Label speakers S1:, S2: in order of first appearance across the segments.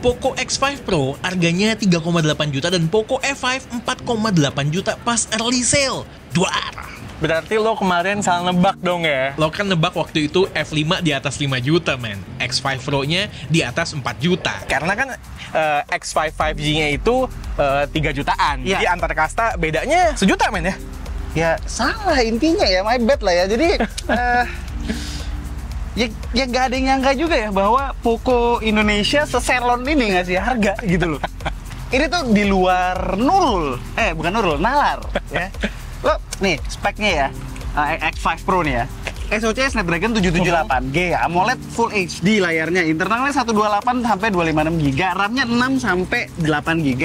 S1: Poco X5 Pro harganya 3,8 juta dan Poco F5 4,8 juta pas early sale. Duar.
S2: Berarti lo kemarin salah nebak dong ya?
S1: Lo kan nebak waktu itu F5 di atas 5 juta, men. X5 Pro-nya di atas 4 juta.
S2: Karena kan X5 5G-nya itu 3 jutaan.
S3: Iya.
S2: Jadi antar kasta bedanya sejuta, men ya?
S3: Ya salah intinya ya, my bad lah ya. Jadi ya nggak ada yang nyangka juga ya bahwa Poco Indonesia seselon ini ngasih harga gitu loh. Ini tuh di luar Nurul, bukan Nurul, Nalar ya. Lo nih speknya ya, X5 Pro nih ya. SoC Snapdragon 778G, AMOLED Full HD layarnya, internalnya 128 sampai 256 GB, RAM-nya 6 sampai 8 GB,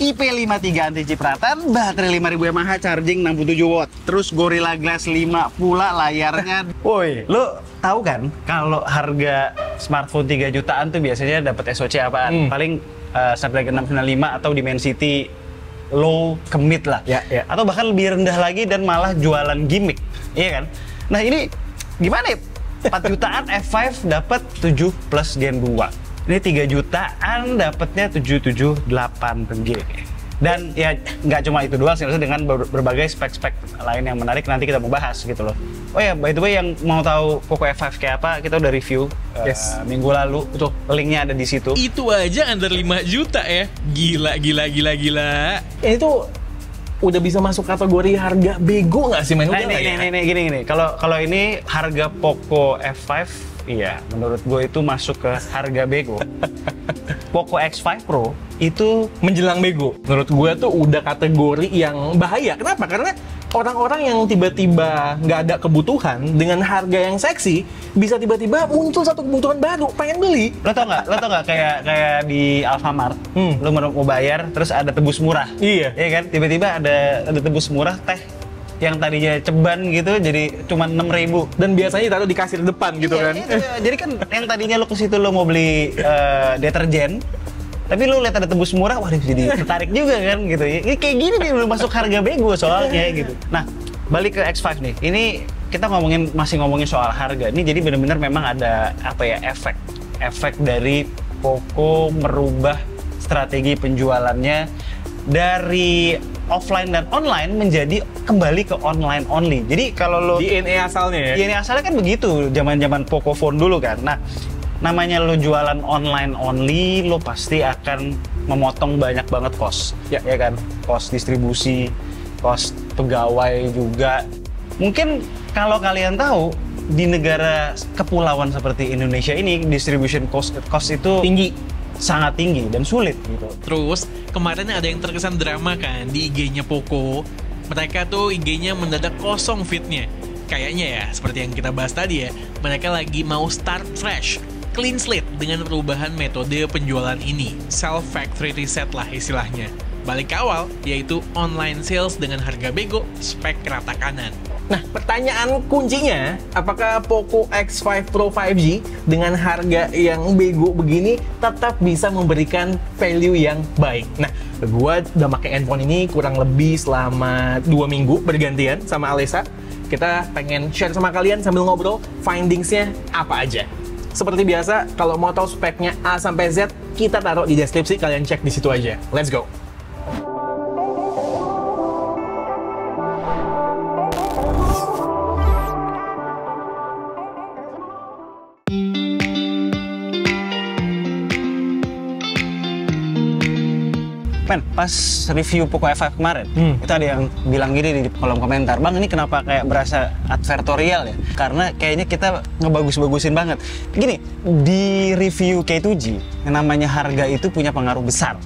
S3: IP53 anti cipratan, baterai 5000 mAh, charging 67 watt, terus Gorilla Glass 5 pula layarnya. Woi, lo tahu kan kalau harga smartphone 3 jutaan tuh biasanya dapat SoC apaan? Paling Snapdragon 695 atau Dimensity low ke mid lah,
S2: ya.
S3: Atau bahkan lebih rendah lagi dan malah jualan gimmick, iya kan? Nah ini gimana ya? 4 jutaan F5 dapat 7 plus Gen 2. Ini 3 jutaan dapatnya 778G. Dan ya nggak cuma itu doang sih, dengan berbagai spek-spek lain yang menarik nanti kita mau bahas gitu loh. Oh ya, by the way yang mau tahu Poco F5 kayak apa, kita udah review minggu lalu. Betul, linknya ada di situ.
S1: Itu aja under 5 juta ya. Gila.
S2: Ini tuh udah bisa masuk kategori harga bego nggak sih, men?
S3: Nah, ini gini. Kalau ini harga Poco F5, iya, menurut gue itu masuk ke harga bego. Poco X5 Pro itu
S2: Menjelang bego. Menurut gue tuh udah kategori yang bahaya. Kenapa? Karena orang-orang yang tiba-tiba nggak ada kebutuhan dengan harga yang seksi bisa tiba-tiba muncul satu kebutuhan baru, pengen beli.
S3: Lo tau nggak kayak di Alfamart, lo mau bayar terus ada tebus murah.
S2: Iya
S3: kan, tiba-tiba ada tebus murah teh yang tadinya ceban gitu jadi cuma 6.000
S2: dan biasanya taruh di kasir depan gitu kan.
S3: Jadi kan yang tadinya lo ke situ lo mau beli deterjen, tapi lo lihat ada tebus murah, wah jadi tertarik juga kan gitu. Ini kayak gini nih belum masuk harga bego soalnya gitu. Nah, balik ke X5 nih. Ini kita masih ngomongin soal harga. Ini jadi benar-benar memang ada efek dari Poco merubah strategi penjualannya dari offline dan online menjadi kembali ke online only. Jadi kalau lo
S2: DNA asalnya ya.
S3: DNA asalnya kan begitu, zaman-zaman Poco Phone dulu kan. Nah, namanya lo jualan online only, lo pasti akan memotong banyak banget cost. Ya kan? Cost distribusi, cost pegawai juga. Mungkin kalau kalian tahu di negara kepulauan seperti Indonesia ini distribution cost itu
S2: tinggi,
S3: sangat tinggi dan sulit gitu.
S1: Terus kemarin ada yang terkesan drama kan di IG-nya Poco. Mereka tuh IG-nya mendadak kosong feed-nya. Kayaknya ya seperti yang kita bahas tadi ya, mereka lagi mau start fresh, clean slate dengan perubahan metode penjualan ini. Self factory reset lah istilahnya. Balik ke awal, yaitu online sales dengan harga bego, spek rata kanan.
S2: Nah, pertanyaan kuncinya, apakah Poco X5 Pro 5G dengan harga yang bego begini tetap bisa memberikan value yang baik? Nah, gue udah pakai handphone ini kurang lebih selama 2 minggu bergantian sama Alessa. Kita pengen share sama kalian sambil ngobrol, findingsnya apa aja. Seperti biasa, kalau mau tahu speknya A sampai Z, kita taruh di deskripsi, kalian cek di situ aja. Let's go!
S3: Men, pas review Poco F5 kemarin, itu ada yang bilang gini di kolom komentar, "Bang, ini kenapa kayak berasa advertorial ya?" Karena kayaknya kita ngebagus-bagusin banget. Gini, di review K2G, yang namanya harga itu punya pengaruh besar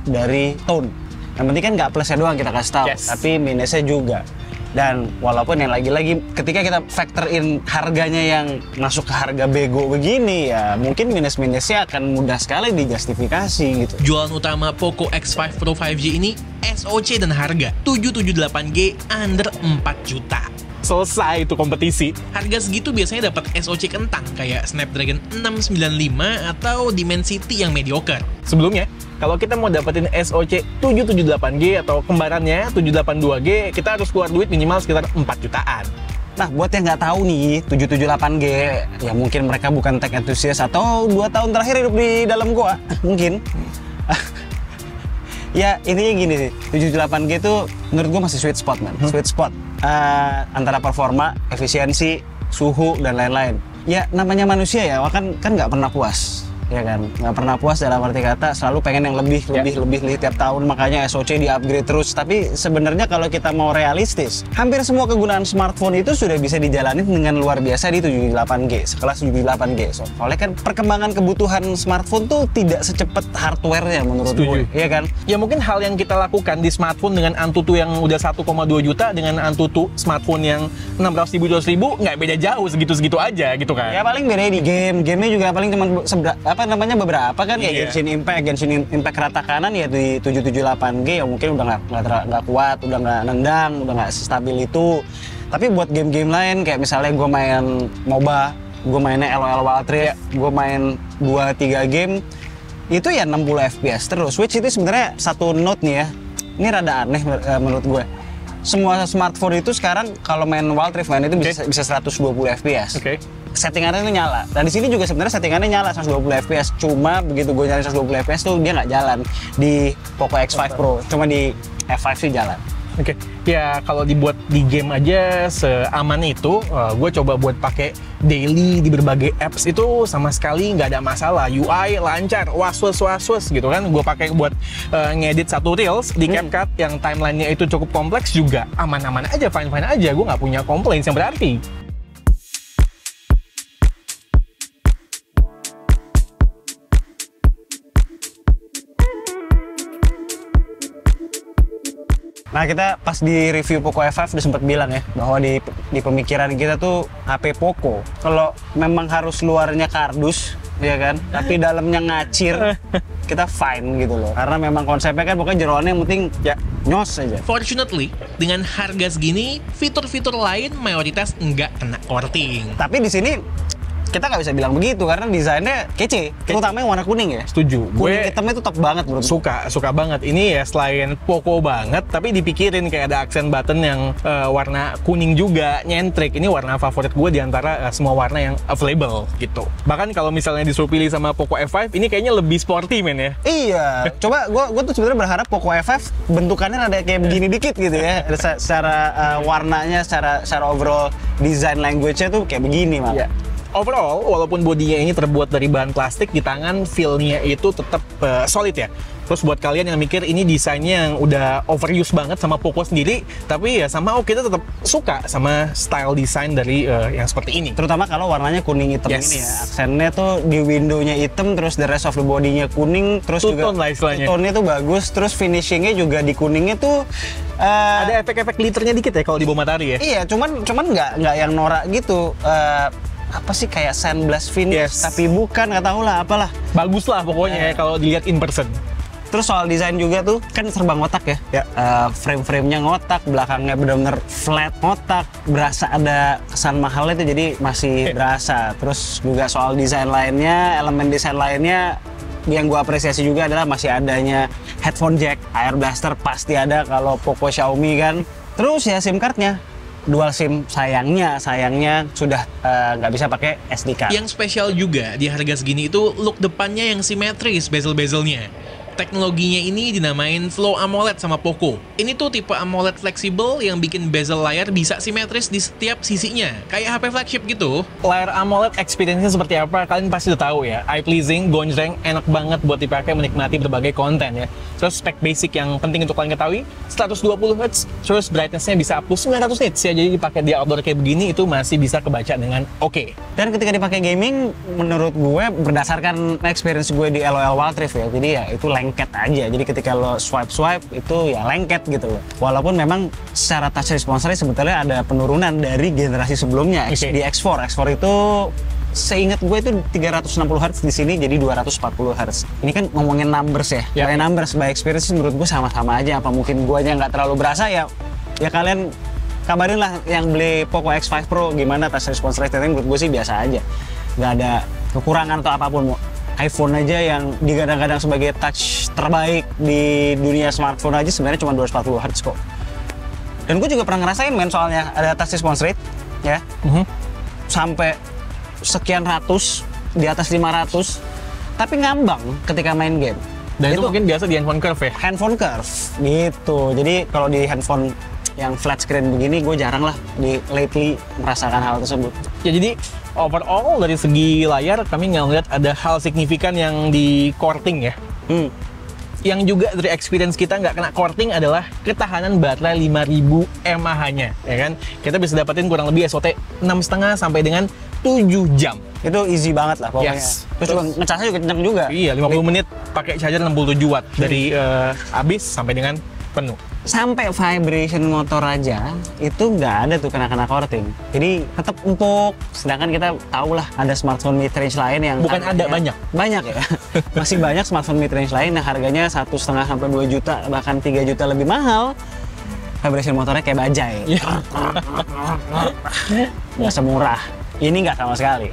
S3: dari tone. Yang penting kan nggak plusnya doang kita kasih tahu, tapi minusnya juga. Dan walaupun yang lagi-lagi ketika kita factor in harganya yang masuk ke harga bego begini, ya mungkin minus-minusnya akan mudah sekali dijustifikasi gitu.
S1: Jualan utama Poco X5 Pro 5G ini SoC dan harga 778G under 4 juta.
S2: Selesai itu kompetisi.
S1: Harga segitu biasanya dapat SoC kentang kayak Snapdragon 695 atau Dimensity yang mediocre.
S2: Sebelumnya, kalau kita mau dapetin SoC 778G atau kembarannya 782G, kita harus keluar duit minimal sekitar 4 jutaan.
S3: Nah, buat yang nggak tahu nih, 778G, ya mungkin mereka bukan tech enthusiast atau 2 tahun terakhir hidup di dalam gua, mungkin. Ya, intinya gini sih, 778G itu menurut gua masih sweet spot, man. Sweet spot. Antara performa, efisiensi, suhu, dan lain-lain. Ya, namanya manusia ya, kan nggak pernah puas. Ya kan, nggak pernah puas dalam arti kata, selalu pengen yang lebih tiap tahun, makanya SoC di-upgrade terus. Tapi sebenarnya kalau kita mau realistis, hampir semua kegunaan smartphone itu sudah bisa dijalani dengan luar biasa di 778G, sekelas 778G. Soalnya kan perkembangan kebutuhan smartphone tuh tidak secepat hardware-nya menurut gue, iya kan?
S2: Ya mungkin hal yang kita lakukan di smartphone dengan Antutu yang udah 1,2 juta dengan Antutu smartphone yang 600.000 200.000 nggak beda jauh, segitu-segitu aja gitu kan.
S3: Ya paling beda di gamenya juga paling cuma beberapa kan kayak Genshin Impact rata kanan ya di 778G ya mungkin udah nggak kuat, udah nggak nendang, udah nggak stabil itu. Tapi buat game-game lain kayak misalnya gue main MOBA, gue mainnya LOL Wild Rift, gue main 2-3 game itu ya 60 fps terus. Switch itu sebenarnya satu note nih ya, ini rada aneh menurut gue. Semua smartphone itu sekarang kalau main Wild Rift itu bisa 120 fps. Settingannya itu nyala. Dan di sini juga sebenarnya settingannya nyala 120 fps. Cuma begitu gue nyari 120 fps tuh dia nggak jalan di Poco X5 Pro. Cuma di F5 sih jalan.
S2: Ya kalau dibuat di game aja seaman itu, gue coba buat pakai daily di berbagai apps itu sama sekali nggak ada masalah. UI lancar, was gitu kan. Gue pakai buat ngedit satu reels di CapCut yang timelinenya itu cukup kompleks juga aman-aman aja, fine-fine aja. Gue nggak punya complaints yang berarti.
S3: Nah, kita pas di review Poco F5 udah sempat bilang ya bahwa di pemikiran kita tuh HP Poco kalau memang harus luarnya kardus ya kan, tapi dalamnya ngacir, kita fine gitu loh. Karena memang konsepnya kan pokoknya jeroannya yang penting ya nyos aja.
S1: Fortunately, dengan harga segini, fitur-fitur lain mayoritas nggak kena korting.
S3: Tapi di sini kita nggak bisa bilang begitu karena desainnya kece, terutama yang warna kuning ya.
S2: Setuju.
S3: Kuning hitamnya tuh top banget bro.
S2: Suka banget. Ini ya selain Poco banget, tapi dipikirin kayak ada aksen button yang warna kuning juga, nyentrik. Ini warna favorit gue di antara semua warna yang available gitu. Bahkan kalau misalnya disuruh pilih sama Poco F5, ini kayaknya lebih sporty men ya.
S3: Iya. Coba gue tuh sebenarnya berharap Poco F5 bentukannya ada kayak begini dikit gitu ya. Secara warnanya, secara overall design language-nya tuh kayak begini malah.
S2: Overall, walaupun bodinya ini terbuat dari bahan plastik, di tangan feel-nya itu tetap solid ya. Terus buat kalian yang mikir ini desainnya yang udah overuse banget sama Poco sendiri, tapi ya sama kita tetap suka sama style desain dari yang seperti ini.
S3: Terutama kalau warnanya kuning hitam ini ya. Aksennya tuh di windownya hitam, terus the rest of the body-nya kuning, terus juga tone-nya tuh bagus, terus finishingnya juga di kuningnya tuh
S2: ada efek-efek glitternya dikit ya kalau di bawah matahari ya.
S3: Iya, cuman nggak yang norak gitu. Apa sih kayak sandblast finish, tapi bukan, nggak tahu lah apalah.
S2: Bagus lah pokoknya ya kalau dilihat in person.
S3: Terus soal desain juga tuh kan serba ngotak ya. Frame-framenya ngotak, belakangnya benar-benar flat ngotak, berasa ada kesan mahalnya tuh jadi masih berasa. Terus juga soal desain lainnya, elemen desain lainnya yang gua apresiasi juga adalah masih adanya headphone jack, air blaster pasti ada kalau Poco Xiaomi kan. Terus ya SIM cardnya dual SIM, sayangnya sudah nggak bisa pakai SD card.
S1: Yang spesial juga di harga segini itu look depannya yang simetris bezel-bezelnya. Teknologinya ini dinamain Flow AMOLED sama Poco. Ini tuh tipe AMOLED fleksibel yang bikin bezel layar bisa simetris di setiap sisinya, kayak HP flagship gitu.
S2: Layar AMOLED experience-nya seperti apa, kalian pasti udah tahu ya. Eye pleasing, gonjreng, enak banget buat dipakai menikmati berbagai konten ya. Terus spek basic yang penting untuk kalian ketahui, 120 Hz, terus brightness-nya bisa up to 900 nits ya. Jadi dipakai di outdoor kayak begini itu masih bisa kebaca dengan oke.
S3: Dan ketika dipakai gaming, menurut gue berdasarkan experience gue di LOL Wild Rift ya, jadi ya itu lengket aja. Jadi ketika lo swipe itu ya lengket gitu loh. Walaupun memang secara touch response rate sebetulnya ada penurunan dari generasi sebelumnya. Di X4 itu seingat gue itu 360 Hz di sini jadi 240 Hz. Ini kan ngomongin numbers ya. By numbers, by experience menurut gue sama-sama aja. Apa mungkin guanya nggak terlalu berasa ya kalian kabarin lah yang beli Poco X5 Pro gimana touch response rate. Menurut gue sih biasa aja. Nggak ada kekurangan atau apapun. iPhone aja yang digadang-gadang sebagai touch terbaik di dunia smartphone aja sebenarnya cuma 240 Hz kok. Dan gue juga pernah ngerasain soalnya ada touch response rate ya. Sampai sekian ratus, di atas 500, tapi ngambang ketika main game.
S2: Dan itu mungkin biasa di handphone curve ya?
S3: Handphone curve, gitu. Jadi kalau di handphone yang flat screen begini, gue jarang lah lately merasakan hal tersebut.
S2: Ya jadi overall dari segi layar kami nggak ngeliat ada hal signifikan yang di korting ya. Yang juga dari experience kita nggak kena korting adalah ketahanan baterai 5000 mAh-nya, ya kan? Kita bisa dapetin kurang lebih SOT 6,5 sampai dengan 7 jam.
S3: Itu easy banget lah pokoknya.
S2: Yes.
S3: Terus juga ngecasnya juga kenceng juga.
S2: Iya, 50 menit pakai charger 67 watt dari habis sampai dengan penuh.
S3: Sampai vibration motor aja itu nggak ada tuh kena korting. Jadi tetap empuk. Sedangkan kita tahu lah ada smartphone mid range lain yang
S2: bukan ada, banyak
S3: ya. Masih banyak smartphone mid range lain yang harganya 1,5 sampai 2 juta bahkan 3 juta lebih mahal. Vibration motornya kayak bajai. Nggak semurah. Ini nggak sama sekali.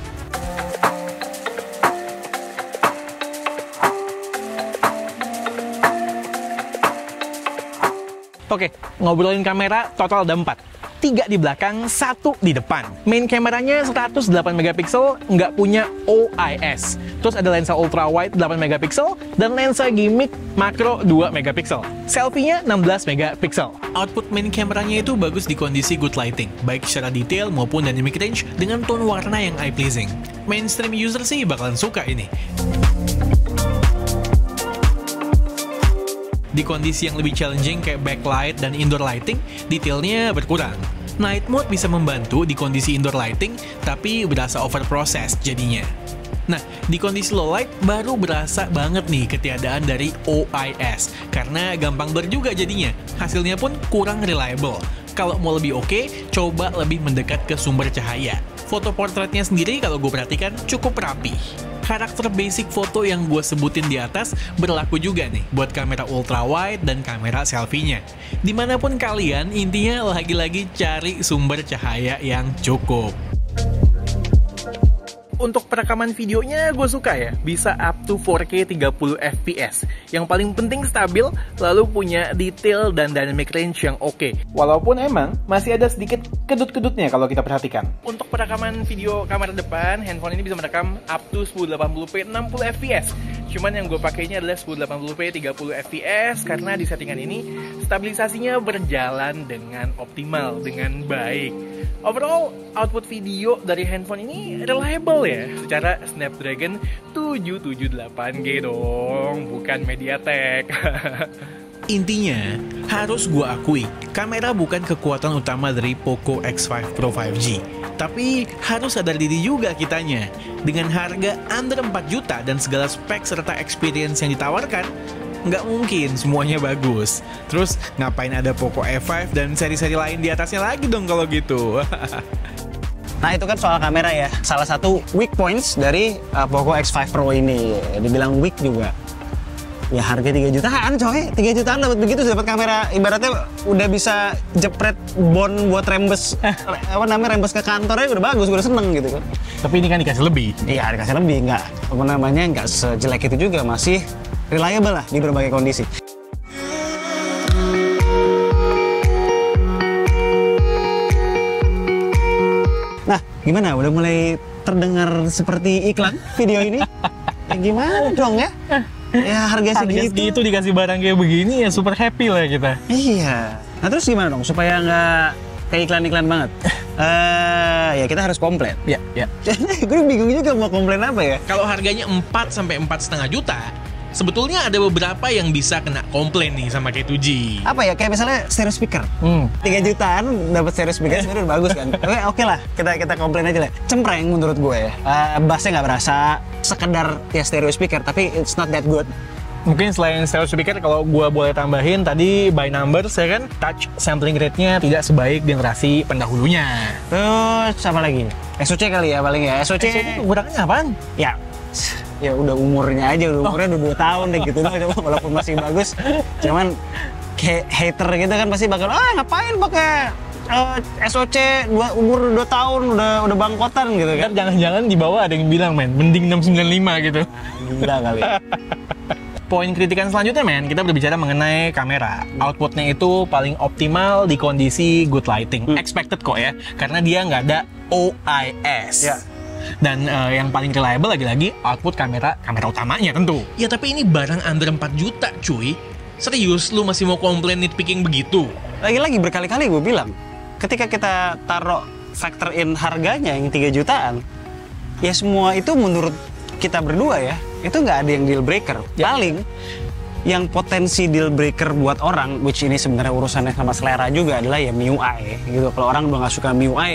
S2: Oke, ngobrolin kamera, total ada 4. 3 di belakang, 1 di depan. Main kameranya 108 megapiksel, nggak punya OIS. Terus ada lensa ultra wide 8 megapiksel dan lensa gimmick makro 2 megapiksel. Selfie-nya 16 megapiksel.
S1: Output main kameranya itu bagus di kondisi good lighting, baik secara detail maupun dynamic range dengan tone warna yang eye-pleasing. Mainstream user sih bakalan suka ini. Di kondisi yang lebih challenging kayak backlight dan indoor lighting, detailnya berkurang. Night mode bisa membantu di kondisi indoor lighting, tapi berasa overprocessed jadinya. Nah, di kondisi low light baru berasa banget nih ketiadaan dari OIS, karena gampang blur juga jadinya. Hasilnya pun kurang reliable. Kalau mau lebih oke, coba lebih mendekat ke sumber cahaya. Foto portretnya sendiri kalau gue perhatikan cukup rapi. Karakter basic foto yang gue sebutin di atas berlaku juga nih buat kamera ultra wide dan kamera selfie-nya. Dimanapun kalian, intinya lagi-lagi cari sumber cahaya yang cukup.
S2: Untuk perekaman videonya gue suka ya, bisa up to 4K 30 fps. Yang paling penting stabil, lalu punya detail dan dynamic range yang oke. Walaupun emang masih ada sedikit kedut-kedutnya kalau kita perhatikan. Untuk perekaman video kamera depan, handphone ini bisa merekam up to 1080p 60 fps. Cuman yang gue pakainya adalah 1080p 30 fps karena di settingan ini stabilisasinya berjalan dengan optimal, dengan baik. Overall, output video dari handphone ini reliable ya, secara Snapdragon 778G dong, bukan MediaTek.
S1: Intinya, harus gua akui, kamera bukan kekuatan utama dari Poco X5 Pro 5G. Tapi harus sadar diri juga kitanya. Dengan harga under 4 juta dan segala spek serta experience yang ditawarkan, nggak mungkin semuanya bagus. Terus ngapain ada Poco F5 dan seri-seri lain di atasnya lagi dong kalau gitu.
S3: Nah itu kan soal kamera ya. Salah satu weak points dari Poco X5 Pro ini. Dibilang weak juga. Ya harga 3 jutaan coy. 3 jutaan dapat begitu, dapat kamera ibaratnya udah bisa jepret bon buat rembes rembes ke kantornya udah bagus, udah seneng gitu kan.
S2: Tapi ini kan dikasih lebih.
S3: Iya, dikasih lebih, nggak sejelek itu juga, masih reliable lah di berbagai kondisi. Nah, gimana? Udah mulai terdengar seperti iklan video ini? Ya gimana dong ya? Ya harga segitu
S2: dikasih barang kayak begini ya super happy lah kita.
S3: Iya. Nah terus gimana dong supaya nggak kayak iklan-iklan banget? Ya kita harus komplain.
S2: Ya.
S3: Gue bingung juga mau komplain apa ya.
S1: Kalau harganya 4 sampai 4,5 juta, sebetulnya ada beberapa yang bisa kena komplain nih sama K2G.
S3: Apa ya, kayak misalnya stereo speaker. 3 jutaan dapat stereo speaker sebenarnya udah bagus kan. Oke lah, kita komplain aja lah. Cempreng menurut gue ya. Bassnya nggak berasa, sekedar ya stereo speaker, tapi it's not that good.
S2: Mungkin selain stereo speaker, kalau gue boleh tambahin tadi by numbers ya kan, touch sampling rate-nya tidak sebaik generasi pendahulunya.
S3: Terus apa lagi? SoC kali ya paling ya. SoC
S2: kurangnya apaan?
S3: Ya udah umurnya aja, umurnya udah 2 tahun deh gitu loh, walaupun masih bagus. Cuman kayak hater gitu kan pasti bakal, ngapain pakai SoC umur 2 tahun udah bangkotan gitu kan.
S2: Jangan-jangan di bawah ada yang bilang mending 695 gitu.
S3: Gila kali.
S2: Poin kritikan selanjutnya, men, kita berbicara mengenai kamera. Outputnya itu paling optimal di kondisi good lighting. Expected kok ya, karena dia nggak ada OIS.
S3: Ya.
S2: Dan yang paling reliable lagi-lagi output kamera utamanya tentu.
S1: Ya tapi ini barang under 4 juta cuy. Serius lu masih mau komplain nitpicking begitu?
S3: Lagi-lagi berkali-kali gue bilang, ketika kita taruh factor in harganya yang 3 jutaan, ya semua itu menurut kita berdua ya, itu nggak ada yang deal breaker. Paling yang potensi deal breaker buat orang, which ini sebenarnya urusannya sama selera juga, adalah ya MIUI gitu. Kalau orang udah nggak suka MIUI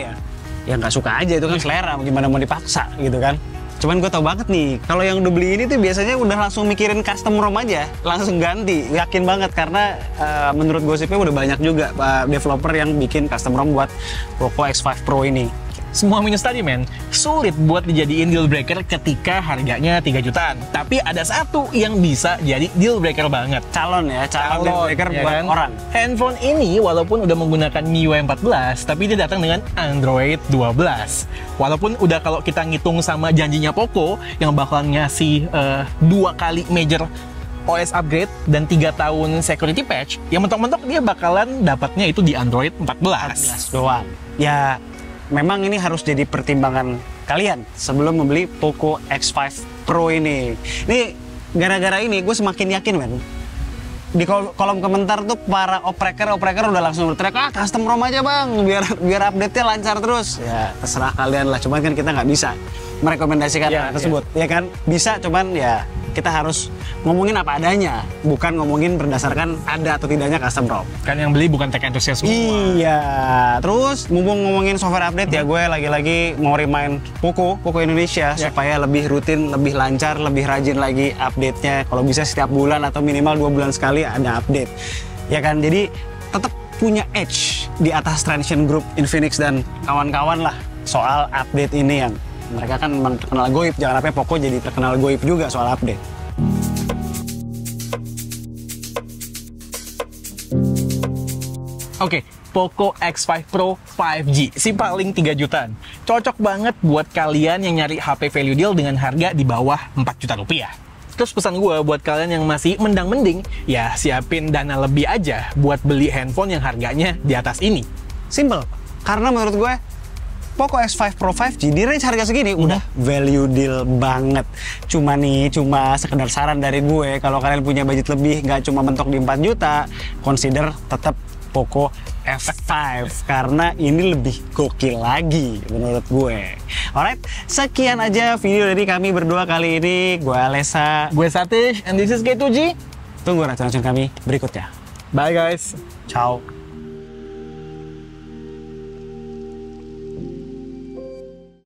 S3: ya nggak suka aja, itu kan selera, gimana mau dipaksa gitu kan. Cuman gue tau banget nih, kalau yang udah beli ini tuh biasanya udah langsung mikirin custom ROM aja, langsung ganti, yakin banget karena menurut gosipnya udah banyak juga developer yang bikin custom ROM buat Poco X5 Pro ini.
S2: Semua minus tadi, men, sulit buat dijadiin deal breaker ketika harganya 3 jutaan. Tapi ada satu yang bisa jadi deal breaker banget.
S3: Calon deal breaker
S2: ya
S3: buat
S2: kan?
S3: orang.
S2: Handphone ini walaupun udah menggunakan MIUI 14, tapi dia datang dengan Android 12. Walaupun udah kalau kita ngitung sama janjinya Poco yang bakalan ngasih 2 kali major OS upgrade dan 3 tahun security patch, yang mentok-mentok dia bakalan dapatnya itu di Android 14
S3: doang. Ya, memang ini harus jadi pertimbangan kalian sebelum membeli Poco X5 Pro ini. Ini gara-gara ini gue semakin yakin, men. Di kolom komentar tuh para opreker udah langsung berteriak, custom ROM aja bang, biar update-nya lancar terus. Ya terserah kalian lah, cuman kan kita nggak bisa merekomendasikan hal tersebut, ya kan? Bisa, cuman ya kita harus ngomongin apa adanya, bukan ngomongin berdasarkan ada atau tidaknya custom ROM.
S2: Kan yang beli bukan tech enthusiast semua.
S3: Iya, terus mumpung ngomongin software update ya, gue lagi-lagi mau remind Poco Indonesia supaya lebih rutin, lebih lancar, lebih rajin lagi update-nya. Kalau bisa setiap bulan atau minimal 2 bulan sekali ada update. Ya kan, jadi tetap punya edge di atas Transsion Group, Infinix dan kawan-kawan lah soal update ini yang mereka kan memang terkenal goib. Jangan sampai Poco jadi terkenal goib juga soal update.
S2: Oke, Poco X5 Pro 5G, si paling 3 jutaan. Cocok banget buat kalian yang nyari HP value deal dengan harga di bawah 4 juta rupiah. Terus pesan gue buat kalian yang masih mending, ya siapin dana lebih aja buat beli handphone yang harganya di atas ini.
S3: Simple, karena menurut gue Poco X5 Pro 5G di range harga segini udah value deal banget. Cuma sekedar saran dari gue, kalau kalian punya budget lebih, nggak cuma mentok di 4 juta, consider tetap Poco F5 karena ini lebih gokil lagi menurut gue. Alright, sekian aja video dari kami berdua kali ini. Gue Alessa,
S2: Gue Satish, and this is G2G.
S3: tunggu racun-racun kami berikutnya.
S2: Bye guys.
S3: Ciao.